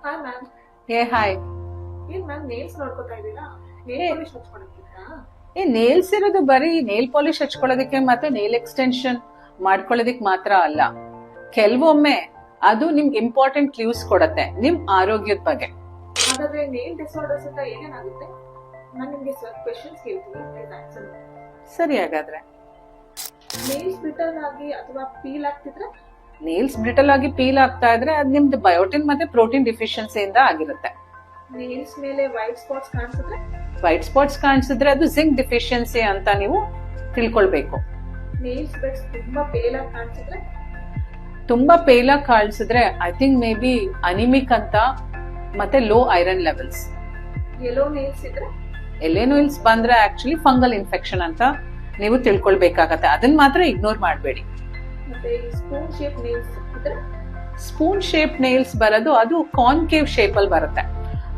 Hi ma'am. Hi. ಏನ್ ma'am nails ನೋಡ್ಕೊತಾ ಇದ್ದೀರಾ? Nail polish ಹಚ್ಕೊಳಕ್ಕಿತ್ತಾ? ನೇಲ್ಸ್ ಇರೋದು ಬರೀ ನೇಲ್ ಪಾಲಿಶ್ ಹಚ್ಕೊಳ್ಳೋದಕ್ಕೆ ಮತ್ತೆ ನೇಲ್ ಎಕ್ಸ್ಟೆನ್ಷನ್ ಮಾಡ್ಕೊಳ್ಳೋದಕ್ಕೆ ಮಾತ್ರ ಅಲ್ಲ. ಕೆಲವೊಮ್ಮೆ ಅದು ನಿಮ್ಗೆ ಇಂಪಾರ್ಟೆಂಟ್ ಕ್ಲೂಸ್ ಕೊಡತ್ತೆ ನಿಮ್ ಆರೋಗ್ಯದ ಬಗ್ಗೆ. ಹಾಗಾದ್ರೆ ನೇಲ್ ಡಿಸಾರ್ಡರ್ಸ್ ಅಂತ ಏನೇನಾಗುತ್ತೆ? ನಾನು ನಿಮ್ಗೆ ಸ್ವಲ್ಪ ಕ್ವೆಶ್ಚನ್ಸ್ ಕೇಳ್ತೀನಿ, ಆನ್ಸರ್ ಮಾಡಿ. ಸರಿ, ಹಾಗಾದ್ರೆ ನೇಲ್ಸ್ ಬ್ರಿಟಲ್ ಆಗಿ ಅಥವಾ ಪೀಲ್ ಆಗ್ತಿದ್ರೆ? ನೇಲ್ಸ್ ಬ್ರಿಟಲ್ ಆಗಿ ಪೀಲ್ ಆಗ್ತಾ ಇದ್ರೆ ಅದು ನಿಮ್ದು ಬಯೋಟಿನ್ ಮತ್ತೆ ಪ್ರೋಟೀನ್ ಡಿಫಿಷಿಯನ್ಸಿಯಿಂದ ಆಗಿರುತ್ತೆ. ನೇಲ್ಸ್ ಮೇಲೆ ವೈಟ್ ಸ್ಪಾಟ್ಸ್ ಕಾಣಿಸಿದ್ರೆ? ವೈಟ್ ಸ್ಪಾಟ್ಸ್ ಕಾಣಿಸಿದ್ರೆ ಅದು ಜಿಂಕ್ ಡಿಫಿಷಿಯನ್ಸಿ ಅಂತ ನೀವು ತಿಳ್ಕೊಳ್ಬೇಕು. ನೇಲ್ಸ್ ಬೆಡ್ಸ್ ತುಂಬಾ ಪೇಲ್ ಆಗಿ ಕಾಣಿಸಿದ್ರೆ? ತುಂಬಾ ಪೇಲ್ ಆಗಿ ಕಾಣಿಸಿದ್ರೆ I think maybe anaemic ಅಂತ ಮತ್ತೆ low iron levels. Yellow nails ಇದ್ರೆ? ಎಲ್ಲೇ ನೇಲ್ಸ್ ಬಂದ್ರೆ ಆಕ್ಚುಲಿ ಫಂಗಲ್ ಇನ್ಫೆಕ್ಷನ್ ಅಂತ ನೀವು ತಿಳ್ಕೊಳ್ಬೇಕಾಗತ್ತೆ. ಅದನ್ನ ಮಾತ್ರ ಇಗ್ನೋರ್ ಮಾಡಬೇಡಿ. ಮತ್ತೆ ಸ್ಪೂನ್ ಶೇಪ್ ನೇಲ್ಸ್ ಇದ್ರೆ? ಸ್ಪೂನ್ ಶೇಪ್ ನೇಲ್ಸ್ ಬರೋದು ಅದು ಕಾನ್ಕೇವ್ ಶೇಪ್ ಅಲ್ಲಿ ಬರುತ್ತೆ.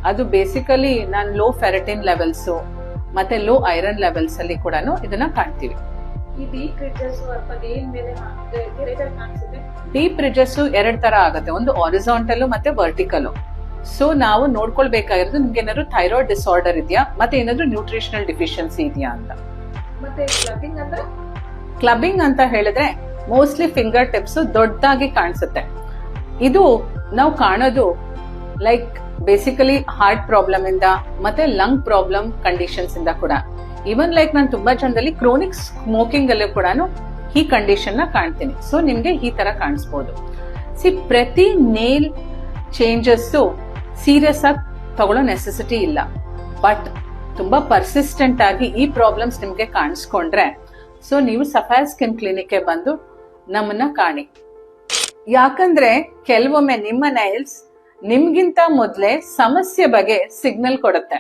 ಅದು ಬೇಸಿಕಲಿ ನಾನು ಲೋ ಫೆರಟಿನ್ ಲೆವೆಲ್ಸ್ ಮತ್ತೆ ಲೋ ಐರನ್ ಲೆವೆಲ್ಸ್ ಅಲ್ಲಿ ಕೂಡ ಇದನ್ನ ಕಾಣ್ತೀವಿ. ಈ ಡೀಪ್ ರಿಡ್ಜಸ್ ಅಥವಾ ನೇಲ್ ಮೇಲೆ ಗೆರೆಗಳು ಕಾಣಿಸುತ್ತೆ? ಡೀಪ್ ರಿಡ್ಜಸ್ ಎರಡ್ ತರ ಆಗುತ್ತೆ, ಒಂದು ಹಾರಿಜಾಂಟಲ್ ಮತ್ತೆ ವರ್ಟಿಕಲ್. ಸೊ ನಾವು ನೋಡ್ಕೊಳ್ಬೇಕಾಗಿರೋದು ನಿಮ್ಗೆ ಏನಾದ್ರು ಥೈರಾಯ್ಡ್ ಡಿಸಾರ್ಡರ್ ಇದೆಯಾ ಮತ್ತೆ ಏನಾದ್ರು ನ್ಯೂಟ್ರಿಷನಲ್ ಡಿಫಿಷಿಯನ್ಸಿ ಇದೆಯಾ ಅಂತ. ಮತ್ತೆ ಕ್ಲಬ್ಬಿಂಗ್ ಅಂದ್ರೆ? ಕ್ಲಬ್ಬಿಂಗ್ ಅಂತ ಹೇಳಿದ್ರೆ ಮೋಸ್ಟ್ಲಿ ಫಿಂಗರ್ ಟಿಪ್ಸ್ ದೊಡ್ಡದಾಗಿ ಕಾಣಿಸುತ್ತೆ. ಇದು ನಾವು ಕಾಣೋದು ಲೈಕ್ ಬೇಸಿಕಲಿ ಹಾರ್ಟ್ ಪ್ರಾಬ್ಲಮ್ ಇಂದ ಮತ್ತೆ ಲಂಗ್ ಪ್ರಾಬ್ಲಮ್ ಕಂಡೀಷನ್ಸ್ ಇಂದ ಕೂಡ. ಈವನ್ ಲೈಕ್ ನಾನು ತುಂಬಾ ಜನದಲ್ಲಿ ಕ್ರೋನಿಕ್ ಸ್ಮೋಕಿಂಗ್ ಅಲ್ಲೂ ಕೂಡ ಈ ಕಂಡೀಷನ್ ನ ಕಾಣ್ತೀನಿ. ಸೊ ನಿಮ್ಗೆ ಈ ತರ ಕಾಣಿಸ್ಬೋದು. ಪ್ರತಿ ನೇಲ್ ಚೇಂಜಸ್ ಸೀರಿಯಸ್ ಆಗಿ ತಗೊಳ್ಳೋ ನೆಸೆಸಿಟಿ ಇಲ್ಲ, ಬಟ್ ತುಂಬಾ ಪರ್ಸಿಸ್ಟೆಂಟ್ ಆಗಿ ಈ ಪ್ರಾಬ್ಲಮ್ಸ್ ನಿಮ್ಗೆ ಕಾಣಿಸ್ಕೊಂಡ್ರೆ ಸೊ ನೀವು ಸಫೈರ್ ಸ್ಕಿನ್ ಕ್ಲಿನಿಕ್ ಬಂದು ನಮ್ಮನ್ನ ಕಾಣಿ. ಯಾಕಂದ್ರೆ ಕೆಲವೊಮ್ಮೆ ನಿಮ್ಮ ನೈಲ್ಸ್ ನಿಮ್ಗಿಂತ ಮೊದಲೇ ಸಮಸ್ಯೆ ಬಗ್ಗೆ ಸಿಗ್ನಲ್ ಕೊಡುತ್ತೆ.